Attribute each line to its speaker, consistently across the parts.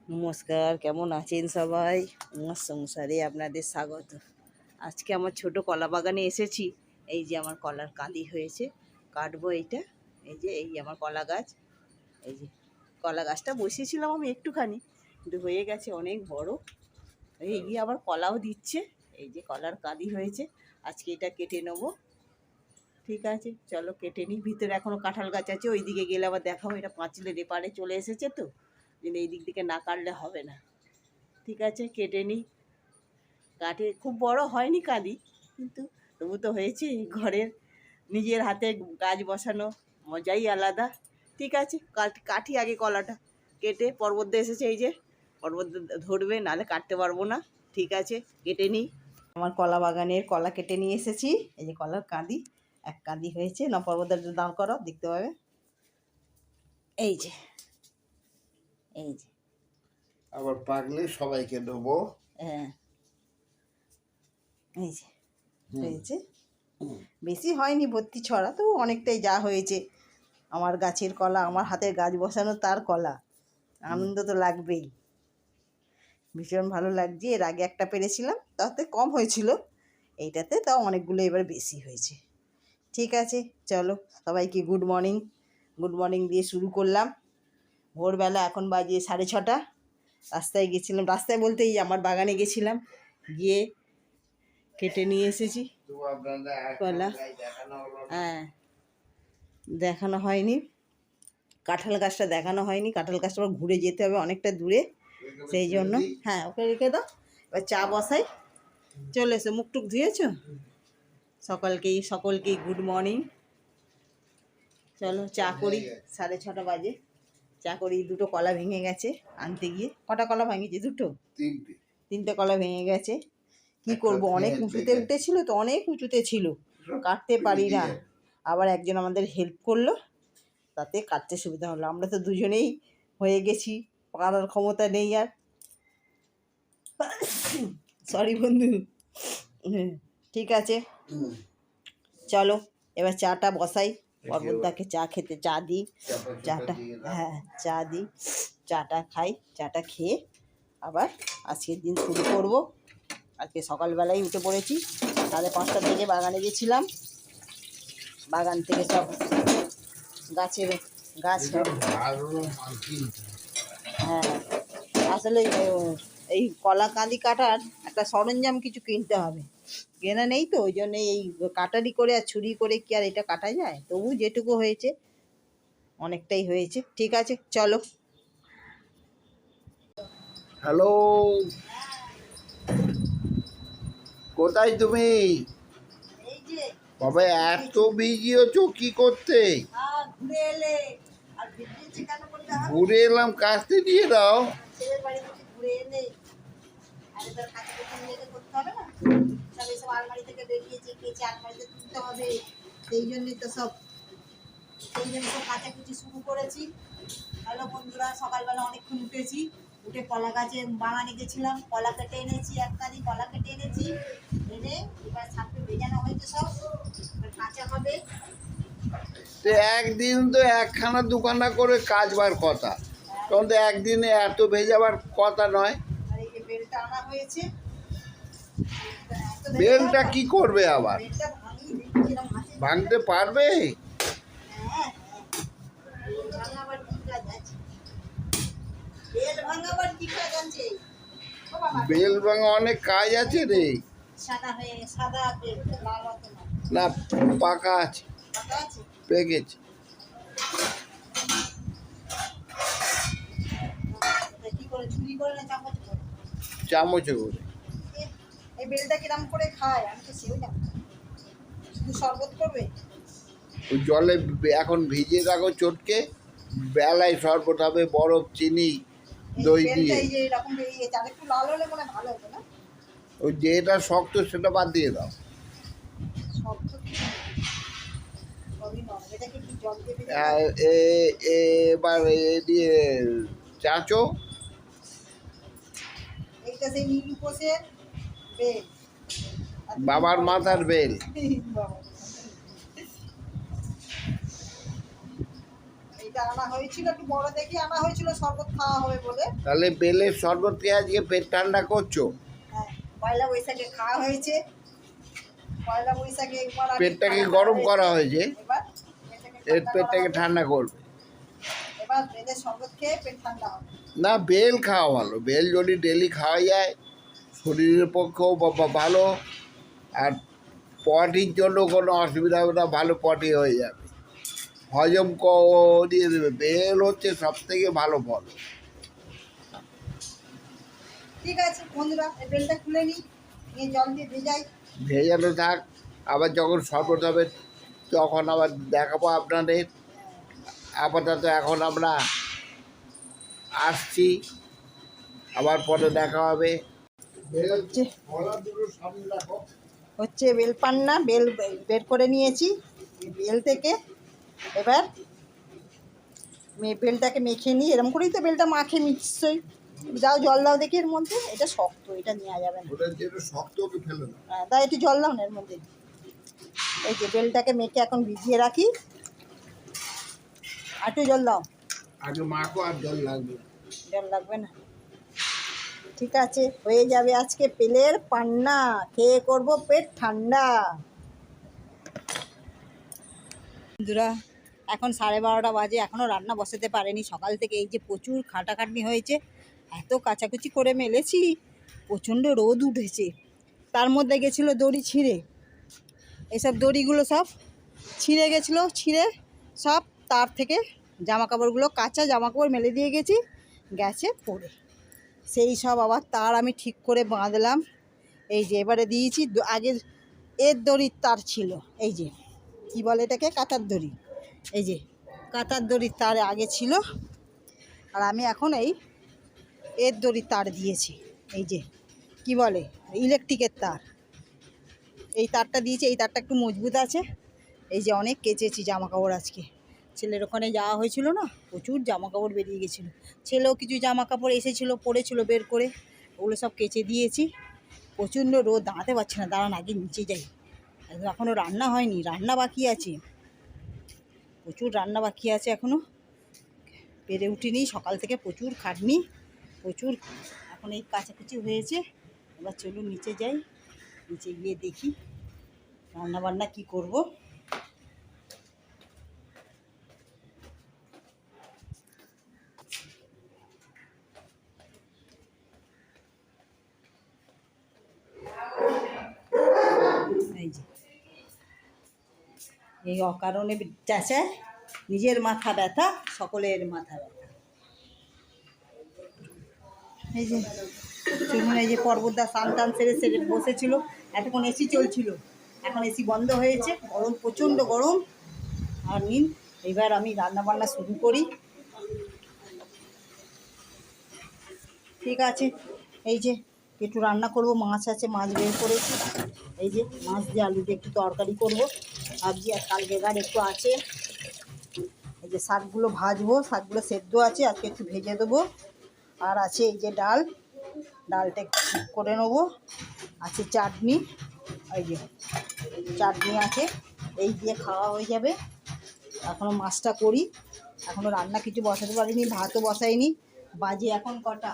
Speaker 1: নমস্কার, কেমন আছেন সবাই? আমার সংসারে আপনাদের স্বাগত। আজকে আমার ছোট কলা বাগানে এসেছি। এই যে আমার কলার কাঁদি হয়েছে, কাটবো এইটা। এই আমার কলা গাছ। এই যে কলা গাছটা বসিয়েছিলাম আমি একটুখানি, কিন্তু হয়ে গেছে অনেক বড়। এই গিয়ে আবার কলাও দিচ্ছে। এই যে কলার কাঁদি হয়েছে, আজকে এটা কেটে নেবো। ঠিক আছে, চলো কেটে নিই। ভিতরে এখনো কাঁঠাল গাছ আছে, ওই দিকে গেলে আবার দেখাবো। এটা পাঁচিলের এপারে চলে এসেছে তো, এই দিক থেকে না কাটলে হবে না। ঠিক আছে, কেটে নিই। কাঠে খুব বড় হয়নি কাঁদি, কিন্তু তবু তো হয়েছে। ঘরের নিজের হাতে গাছ বসানো মজাই আলাদা। ঠিক আছে, কাঠি আগে কলাটা কেটে। পর্বত এসেছে, এই যে পর্বত ধরবে, নাহলে কাটতে পারবো না। ঠিক আছে, কেটে নিই। আমার কলা বাগানের কলা কেটে নিয়ে এসেছি। এই যে কলার কাঁদি, এক কাঁদি হয়েছে না। পর্বতের দাঁড় করো, দেখতে পাবে। এই যে এই যে
Speaker 2: আবার পাকলে সবাইকে দেবো।
Speaker 1: হ্যাঁ, এই যে হয়েছে। বেশি হয়নি, ভর্তি ছড়া, তো অনেকটাই যা হয়েছে। আমার গাছের কলা, আমার হাতের গাছ বসানো তার কলা, আনন্দ তো লাগবেই। ভীষণ ভালো লাগছে। এর আগে একটা পেরেছিলাম, তাতে কম হয়েছিল, এইটাতে তাও অনেকগুলো এবার বেশি হয়েছে। ঠিক আছে, চলো সবাইকে গুড মর্নিং। গুড মর্নিং দিয়ে শুরু করলাম ভোরবেলা। এখন বাজে 6:30। রাস্তায় গেছিলাম, রাস্তায় বলতেই আমার বাগানে গেছিলাম, গিয়ে কেটে নিয়ে এসেছি কলা। হ্যাঁ, দেখানো হয়নি, কাঁঠাল গাছটা দেখানো হয়নি। কাঁঠাল গাছটা আবার ঘুরে যেতে হবে অনেকটা দূরে, সেই জন্য। হ্যাঁ, ওকে রেখে দাও। এবার চা বসাই। চলে এসো, মুখটুক ধুয়েছ? সকলকেই গুড মর্নিং। চলো চা করি। 6:30 বাজে, চা করি। দুটো কলা ভেঙে গেছে আনতে গিয়ে। কটা কলা ভেঙেছে? দুটো, তিনটে কলা ভেঙে গেছে। কি করব, অনেক উঁচুতে উঠেছিল তো, অনেক উঁচুতে ছিল, কাটতে পারি না। আবার একজন আমাদের হেল্প করলো, তাতে কাটতে সুবিধা হলো। আমরা তো দুজনেই হয়ে গেছি, পারার ক্ষমতা নেই আর। সরি বন্ধু। ঠিক আছে, চলো এবার চাটা বসাই। পর্বতদাকে চা দিই। চাটা, হ্যাঁ চা দিই, চাটা খাই। চাটা খেয়ে আবার আজকের দিন শুরু করব। আজকে সকালবেলায় উঠে পড়েছি, 5:30টার দিকে বাগানে গেছিলাম। বাগান থেকে সব গাছের গাছ, হ্যাঁ আসলে এই কলা কাঁদি কাটার একটা সরঞ্জাম কিছু কিনতে হবে, কেনা নেই তো, ওই জন্য এই কাটারি করে আর ছুরি করে কি আর এটা কাটা যায়। তবু যেটুকু হয়েছে অনেকটাই হয়েছে। ঠিক আছে, চলো।
Speaker 2: হ্যালো, কোথায় তুমি? বাবা এত বিজি হচ্ছো কি করতে? ঘুরে এলাম, কাজতে দিয়ে দাও।
Speaker 1: সেই জন্যই তো সব কাচাকুচি শুরু করেছি। হ্যালো বন্ধুরা, সকালবেলা অনেকক্ষণ উঠেছি, উঠে কলা গাছে বাগানে গেছিলাম। কলা কেটে এনেছি, এক কাঁদি কলা কেটে এনেছি। এনে এবার ছাপে ভেজানো হয়েছে, সব এবার কাঁচা হবে।
Speaker 2: তো একদিন তো একখানা দুখানা করে কাজবার কথা, তখন তো একদিনে এত ভেজাবার কথা নয়।
Speaker 1: আর এই যে বেলটা আনা হয়েছে,
Speaker 2: বেলটা কি করবে আবার?
Speaker 1: বেলটা
Speaker 2: ভাঙতে পারবে?
Speaker 1: হ্যাঁ, ভাঙাবার কি কাজ আছে? বেল ভাঙাবার কি কাজ আছে?
Speaker 2: বেল ভাঙা অনেক কাজ আছে রে।
Speaker 1: সাদা বেল, লাল হতো
Speaker 2: না, পাকা আছে,
Speaker 1: পাকা আছে।
Speaker 2: পেকেছে।
Speaker 1: কি করে, চুরি করে না চামচ করে?
Speaker 2: চামচে করে।
Speaker 1: এই বেলটা কিরম করে খায় আমি তো সেও জানি না। শুধু শরবত করবে?
Speaker 2: ওই জলে এখন ভিজিয়ে রাখো চটকে, বেলায় শরবত হবে, বরফ, চিনি, দই দিয়ে।
Speaker 1: এই যে এরকম বেরিয়েছে, আর একটু লাল হলে মনে ভালো হতো না?
Speaker 2: ওই যেটা শক্ত সেটা বাদ দিয়ে দাও।
Speaker 1: শক্ত সবই নরম, এটাকে কি জল দেবে?
Speaker 2: এবার এ দিয়ে চাঁচো।
Speaker 1: এইটা সেই নীল উপসের বেল,
Speaker 2: বাবার মাথার বেল।
Speaker 1: এটা এটা আনা হয়েছিল, একটু বড় দেখে আনা হয়েছিল শরবত খাওয়া হবে বলে।
Speaker 2: তাহলে বেলের শরবত খেয়ে আজকে পেট ঠান্ডা করছো?
Speaker 1: হ্যাঁ, পয়লা বৈশাখে খাওয়া হয়েছে। পয়লা বৈশাখে একবার আমি
Speaker 2: পেটটাকে
Speaker 1: ঠান্ডা
Speaker 2: গরম
Speaker 1: হয়েছে।
Speaker 2: করা হয়েছে,
Speaker 1: এবার
Speaker 2: এর পেটটাকে ঠান্ডা করবে।
Speaker 1: এবার বেলের শরবত খেয়ে পেট ঠান্ডা হবে।
Speaker 2: না, বেল খাওয়া ভালো। বেল যদি ডেলি খাওয়া যায় শরীরের পক্ষেও ভালো, আর পটির জন্য কোনো অসুবিধা হবে না, ভালো পটি হয়ে যাবে, হজম দিয়ে দেবে। বেল হচ্ছে সব থেকে ভালো ফল।
Speaker 1: ঠিক আছে বন্ধুরা, এই বেলটা খুলে নিই, নিয়ে জল দিয়ে ভেজাই।
Speaker 2: ভেজানো থাক, আবার যখন শরবত হবে তখন আবার দেখাবো আপনাদের। আপাতত এখন আমরা আসছি, আবার পরে দেখা হবে।
Speaker 1: হচ্ছে বেল পান্না, বেল বের করে নিয়েছি বেল থেকে। এবার বেলটাকে মেখে নিই, এরকম করেই তো বেলটা মাখে নিশ্চয়ই। যাও জল দাও দেখি এর মধ্যে, এটা শক্ত, এটা নেওয়া যাবে না।
Speaker 2: শক্ত ওকে ফেলে না।
Speaker 1: হ্যাঁ, তাই একটু জল দাও না এর মধ্যে। এই যে বেলটাকে মেখে এখন ভিজিয়ে রাখি, আর একটু জল দাও।
Speaker 2: আগে মাখো, আর জল লাগবে,
Speaker 1: জল লাগবে না। ঠিক আছে, হয়ে যাবে আজকে বেলের পান্না, খেয়ে করবো পেট ঠান্ডা। বন্ধুরা, এখন 12:30 বাজে, এখনও রান্না বসাতে পারেনি। সকাল থেকে এই যে প্রচুর খাটাখাটনি হয়েছে, এত কাচাকুচি করে মেলেছি, প্রচণ্ড রোদ উঠেছে। তার মধ্যে গেছিলো দড়ি ছিঁড়ে, এইসব দড়িগুলো সব ছিঁড়ে গেছিলো, ছিঁড়ে সব তার থেকে জামা কাপড়গুলো, কাঁচা জামা কাপড় মেলে দিয়ে গেছি, গেছে পড়ে। সেই সব আবার তার আমি ঠিক করে বাঁধলাম। এই যে এবারে দিয়েছি, আগের এর দড়ির তার ছিল, এই যে কী বলে এটাকে, কাঁটার দড়ি। এই যে কাঁটার দড়ির তার আগে ছিল, আর আমি এখন এই এর দড়ির তার দিয়েছি। এই যে কি বলে, ইলেকট্রিকের তার, এই তারটা দিয়েছি। এই তারটা একটু মজবুত আছে। এই যে অনেক কেচেছি জামা কাপড় আজকে, ছেলের ওখানে যাওয়া হয়েছিল না, প্রচুর জামা কাপড় বেরিয়ে গেছিলো। ছেলেও কিছু জামা কাপড় এসেছিলো, পরেছিল বের করে, ওগুলো সব কেচে দিয়েছি। প্রচণ্ড রোদ, দাঁড়াতে পারছি না। দাঁড়ান আগে নিচে যাই, এখনও রান্না হয়নি, রান্না বাকি আছে, প্রচুর রান্না বাকি আছে এখনও, পেরে উঠিনি। সকাল থেকে প্রচুর খাটনি, প্রচুর। এখন এই কাচাকুচি হয়েছে, এবার চলুন নিচে যাই, নিচে গিয়ে দেখি রান্না বান্না কী করব। এই যে এই অকারণে চেঁচায়, নিজের মাথা ব্যথা, সকলের মাথা ব্যথা। এই যে চলুন, এই যে পর্বতদা স্নান টান সেরে সেরে বসেছিল, এতক্ষণ এসি চলছিল, এখন এসি বন্ধ হয়েছে, গরম, প্রচণ্ড গরম। আর নিন, এবার আমি রান্না বান্না শুরু করি। ঠিক আছে, এই যে একটু রান্না করব, মাছ আছে, মাছ বের করেছি। এই যে মাছ দিয়ে আলু দিয়ে একটু তরকারি করব ভাবছি, আর কাল বেগার একটু আছে। এই যে শাকগুলো ভাজবো, শাকগুলো সেদ্ধ আছে, আজকে একটু ভেজে দেবো। আর আছে এই যে ডাল, ডালটা একটু ঠিক করে নেবো। আছে চাটনি, এই যে চাটনি আছে, এই দিয়ে খাওয়া হয়ে যাবে। এখনও মাছটা করি, এখনও রান্না কিছু বসাতে পারিনি, ভাতও বসাইনি। বাজে এখন কটা,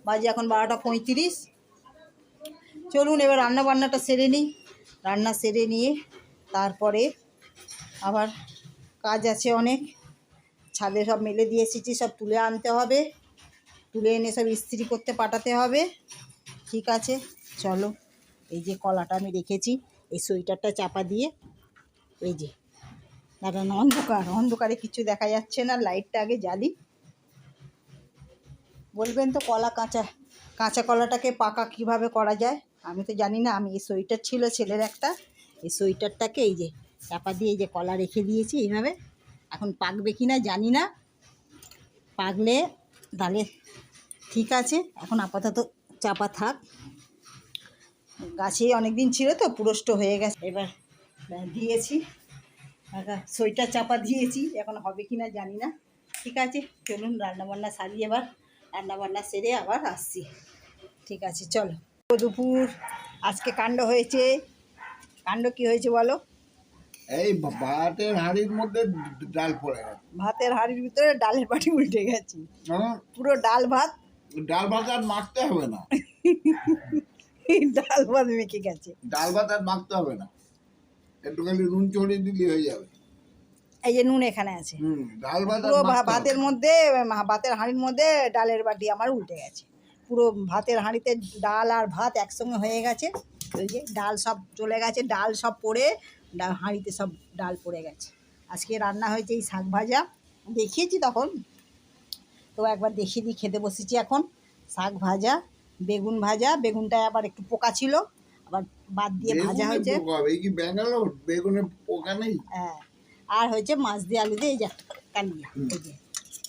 Speaker 1: বাজে এখন 12:35। চলুন এবার রান্না বান্নাটা সেরে নিই, রান্না সেরে নিয়ে তারপরে আবার কাজ আছে অনেক। ছাদে সব মেলে দিয়ে এসেছি, সব তুলে আনতে হবে, তুলে এনে সব ইস্ত্রি করতে পাঠাতে হবে। ঠিক আছে, চলো। এই যে কলাটা আমি রেখেছি, এই সোয়েটারটা চাপা দিয়ে, এই যে দাঁড়ান, অন্ধকার, অন্ধকারে কিছু দেখা যাচ্ছে না, লাইটটা আগে জ্বালি। বলবেন তো কলা কাঁচা, কাঁচা কলাটাকে পাকা কিভাবে করা যায়, আমি তো জানি না। আমি এই সোয়েটার ছিল ছেলের একটা, এই সোয়েটারটাকে এই যে চাপা দিয়ে এই যে কলা রেখে দিয়েছি এইভাবে। এখন পাকবে কি না জানি না, পাকলে তাহলে ঠিক আছে, এখন আপাতত চাপা থাক। গাছে অনেক দিন ছিল তো, পুরষ্ট হয়ে গেছে। এবার দিয়েছি, সোয়েটার চাপা দিয়েছি, এখন হবে কি না জানি না। ঠিক আছে, চলুন রান্নাবান্না সারি, এবার রান্নাবান্না সেরে আবার আসছি। ঠিক আছে, চলো। দুপুর আজকে কাণ্ড হয়েছে। কাণ্ড কি হয়েছে বলো?
Speaker 2: এই ভাতের হাঁড়ির মধ্যে ডাল পড়ে গেছে।
Speaker 1: ভাতের হাঁড়ির ভিতরে ডালের বাটি উল্টে গেছে,
Speaker 2: হ্যাঁ,
Speaker 1: পুরো ডাল ভাত
Speaker 2: ডাল ভাত আর মাখতে হবে না,
Speaker 1: ডাল ভাত মেখে গেছে।
Speaker 2: ডাল ভাত আর মাখতে হবে না, একটুখানি নুন ছড়িয়ে দিলে হয়ে যাবে।
Speaker 1: এই যে নুন এখানে আছে,
Speaker 2: ডাল ভাত আর
Speaker 1: পুরো
Speaker 2: মাখতে হবে
Speaker 1: ভাতের
Speaker 2: না।
Speaker 1: মধ্যে, ভাতের হাঁড়ির মধ্যে ডালের বাটি আমার উল্টে গেছে, পুরো ভাতের হাঁড়িতে ডাল আর ভাত একসঙ্গে হয়ে গেছে। ওই যে ডাল সব চলে গেছে, ডাল সব পড়ে হাঁড়িতে সব ডাল পড়ে গেছে। আজকে রান্না হয়েছে এই শাক ভাজা, দেখিয়েছি তখন, তো একবার দেখিয়ে দিই। খেতে বসেছি এখন, শাক ভাজা, বেগুন ভাজা, বেগুনটায় আবার একটু পোকা ছিল, আবার বাদ দিয়ে ভাজা
Speaker 2: বেগুনে
Speaker 1: হয়েছে।
Speaker 2: পোকা হবে, এই কি ব্যাঙ্গালোর বেগুনে পোকা নেই?
Speaker 1: হ্যাঁ, আর হয়েছে মাছ দিয়ে আলু দিয়ে এই যে একটা কালিয়া, এই যে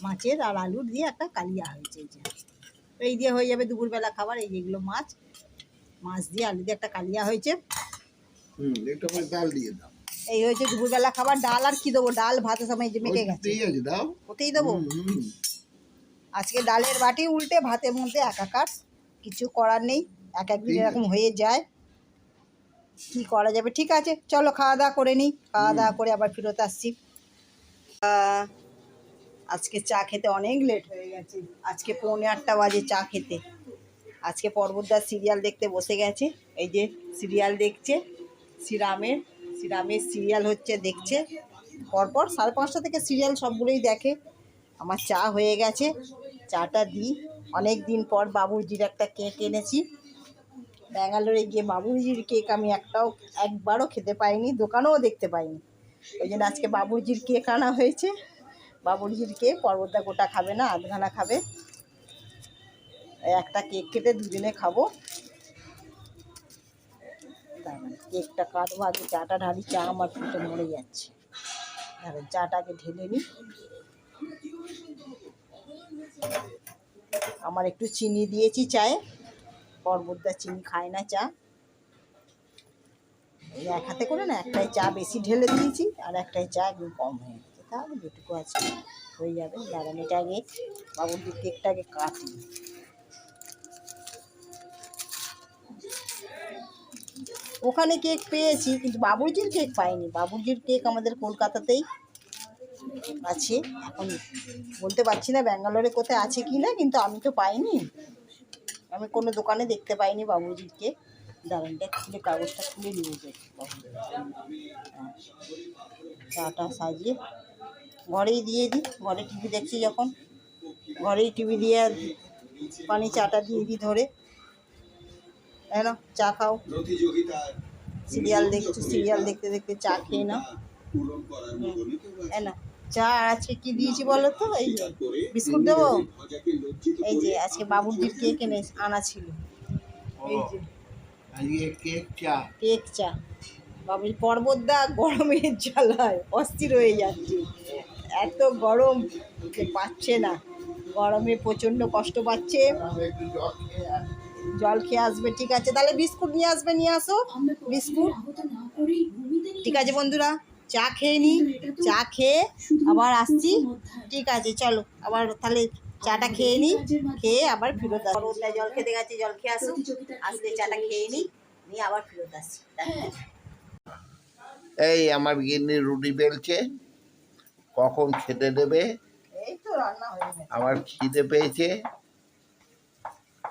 Speaker 1: মাছের আর আলুর দিয়ে একটা কালিয়া হয়েছে। এই যে এই দিয়ে হয়ে যাবে দুপুরবেলা খাবার। এই যেগুলো মাছ, মাছ দিয়ে আলু দিয়ে একটা কালিয়া হয়েছে।
Speaker 2: একটু করে ডাল দিয়ে দাও।
Speaker 1: এই হয়েছে দুপুরবেলা খাবার। ডাল আর কি দেবো, ডাল ভাতের সময় যে মেখে গেছে,
Speaker 2: ঠিক আছে, দাও।
Speaker 1: ওতেই দেবো। আজকে ডালের বাটি উল্টে ভাতের মধ্যে একাকার, কিছু করার নেই, এক একদিন এরকম হয়ে যায়, কি করা যাবে। ঠিক আছে, চলো খাওয়া দাওয়া করে নিই, খাওয়া দাওয়া করে আবার ফেরত আসছি। আজকে চা খেতে অনেক লেট হয়ে গেছে, আজকে 7:45 বাজে চা খেতে। আজকে পর্বতদার সিরিয়াল দেখতে বসে গেছে, এই যে সিরিয়াল দেখছে, শ্রীরামের সিরিয়াল হচ্ছে, দেখছে পরপর 5:30 থেকে সিরিয়াল সবগুলোই দেখে। আমার চা হয়ে গেছে, চাটা দিই। অনেক দিন পর বাবুর্চির একটা কেক এনেছি, ব্যাঙ্গালোরে গিয়ে বাবুর্চির কেক আমি একবারও খেতে পাইনি, দোকানেও দেখতে পাইনি। ওই জন্য আজকে বাবুর্চির কেক আনা হয়েছে। বাবুর্চির কেক পর্বতদা গোটা খাবে না, আধখানা খাবে। একটা কেক কেটে দুজনে খাবো। কেকটা কাটবো, আগে চাটা ঢালি, চা আমার ফুটে মরে যাচ্ছে। চাটাকে ঢেলে নিই। আমার একটু চিনি দিয়েছি চায়ে, পর্বতদা চিনি খায় না চা। এই এক হাতে করে না, একটাই চা বেশি ঢেলে দিয়েছি আর একটাই চা একদম কম হয়ে গেছে, তাহলে যেটুকু আছে হয়ে যাবে। দাঁড়ান, এটা আগে বাবুর্চির কেকটাকে কাটি। ওখানে কেক পেয়েছি কিন্তু বাবুর্চির কেক পাইনি। বাবুর্চির কেক আমাদের কলকাতাতেই আছে, এখন বলতে পারছি না ব্যাঙ্গালোরে কোথায় আছে কি না, কিন্তু আমি তো পাইনি, আমি কোনো দোকানে দেখতে পাইনি বাবুর্চির কেক। দাঁড়ান, খুলে কাগজটা খুলে নিয়ে যাই। চাটা সাজিয়ে ঘরেই দিয়ে দিই, ঘরে টিভি দেখছি যখন, ঘরেই টিভি দিয়ে পানি চাটা দিয়ে দিই ধরে। না, চা খাও, সিরিয়াল দেখছো, সিরিয়াল দেখতে দেখতে চা খেয়ে নাও। না, চা আজকে কি দিয়েছি বলো তো, এই যে বিস্কুট দেবো। এই যে আজকে বাবুর্চির কেক আনা ছিল, এই যে কেক চা। বাবুর পর্বতদা গরমের জ্বালায় অস্থির হয়ে যাচ্ছে, এত গরম যে পাচ্ছে না, গরমে প্রচণ্ড কষ্ট পাচ্ছে। জল খেয়ে আসবে, ঠিক আছে, তাহলে বিস্কুট নিয়ে আসবে, নিয়ে আসো বিস্কুট। ঠিক আছে বন্ধুরা, চা খেয়ে নিই, চা খেয়ে আবার আসছি। ঠিক আছে, চলো আবার তাহলে চাটা খেয়ে নিই, খেয়ে আবার ফেরত আসবো। পর্বতদায় জল খেতে গেছে, জল খেয়ে আসুক, আসলে চাটা খেয়ে নিই, নিয়ে আবার ফেরত আসছি।
Speaker 2: এই আমার গিন্নি রুটি বেলছে, কখন খেতে দেবে?
Speaker 1: এই তো রান্না হয়ে গেছে,
Speaker 2: আমার খিদে পেয়েছে।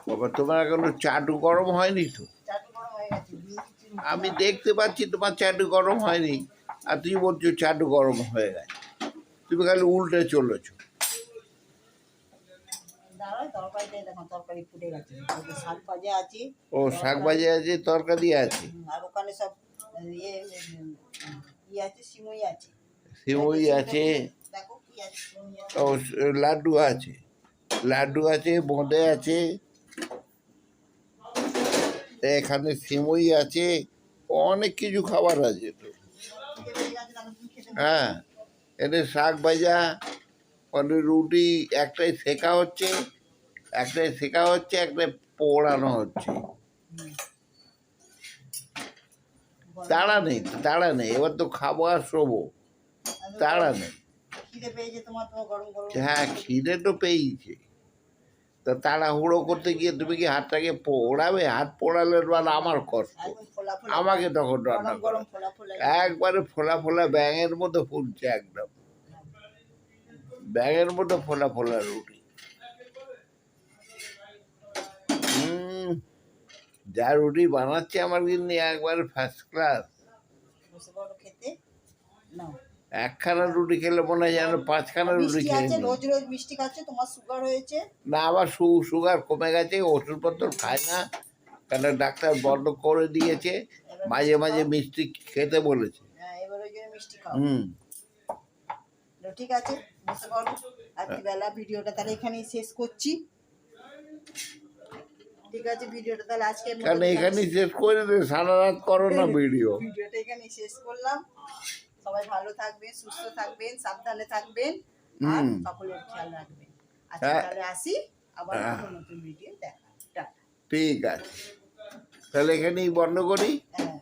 Speaker 2: বাবা, তোমার এখনো চাটু গরম হয়নি তো?
Speaker 1: চাটু গরম হয়ে গেছে,
Speaker 2: আমি দেখতে পাচ্ছি তোমার চাটু গরম হয়নি, আর তুমি বলছো চাটু গরম হয়ে গেছে। তুমি খালি উল্টে চলেছো।
Speaker 1: দাঁড়াও, তরকারিটাই দেখো, তরকারি ফুটে গেছে, শাক ভাজা আছে।
Speaker 2: ও, শাক ভাজি আছে, তরকারি আছে,
Speaker 1: আর ওখানে সব ইয়ে ইয়ে আছে, সিমই আছে,
Speaker 2: সিমুই আছে,
Speaker 1: দেখো কি আছে, সিমই আছে।
Speaker 2: ও লাড্ডু আছে, লাড্ডু আছে, বোঁদে আছে, এখানে সিমুই আছে, অনেক কিছু খাবার আছে তো। হ্যাঁ, এদের শাক ভাজা, অনেক রুটি, একটাই শেখা হচ্ছে, একটাই পোড়ানো হচ্ছে। তাড়া নেই, এবার তো খাবো আর শোবো, তাড়া নেই।
Speaker 1: খিদে পেয়েছে তোমার, তো গরম গরম।
Speaker 2: হ্যাঁ, খিদে তো পেয়েছে, তা তাড়াহুড়ো করতে গিয়ে তুমি কি হাতটাকে পোড়াবে? হাত পোড়ালে মানে আমার কষ্ট,
Speaker 1: একদম ফোলা ফোলা
Speaker 2: আমাকে তখন রান্না
Speaker 1: গরম
Speaker 2: করা
Speaker 1: গরম ফোলা ফোলা
Speaker 2: একবারে ফোলা ফোলা ব্যাঙের মতো ফুলছে, একদম ব্যাঙের মতো ফোলা ফোলা রুটি। যা রুটি বানাচ্ছে আমার কিন্তু একবারে ফার্স্ট ক্লাস।
Speaker 1: বসে বড় খেতে নাও।
Speaker 2: একখানা রুটি খেলে মনে হয় যেন পাঁচখানা রুটি
Speaker 1: মিষ্টি
Speaker 2: খেয়ে
Speaker 1: আছে,
Speaker 2: নিই।
Speaker 1: রোজ রোজ মিষ্টি খাচ্ছে, তোমার সুগার হয়েছে।
Speaker 2: না, আবার সুগার কমে গেছে, ওষুধপত্র খায় না, কেন ডাক্তার বন্ধ করে দিয়েছে, মাঝে মাঝে মিষ্টি খেতে বলেছে।
Speaker 1: হ্যাঁ, এবার ওই জন্য মিষ্টি খাও।
Speaker 2: হুম।
Speaker 1: তো ঠিক আছে, বসে পড়ো। আজকে বেলা ভিডিওটা তাহলে এখানেই শেষ করছি। ঠিক আছে, ভিডিওটা তাহলে আজকে
Speaker 2: কেন এখানেই শেষ করে দে, সারা রাত করো না ভিডিও।
Speaker 1: ভিডিওটা এখানেই শেষ করলাম। সবাই ভালো থাকবেন, সুস্থ থাকবেন, সাবধানে থাকবেন আর সকলের খেয়াল রাখবেন। আজকে তাহলে আসি, আবার নতুন ভিডিও দেখা। টাটা।
Speaker 2: ঠিক আছে, তাহলে এখানেই বন্ধ করি।
Speaker 1: হ্যাঁ।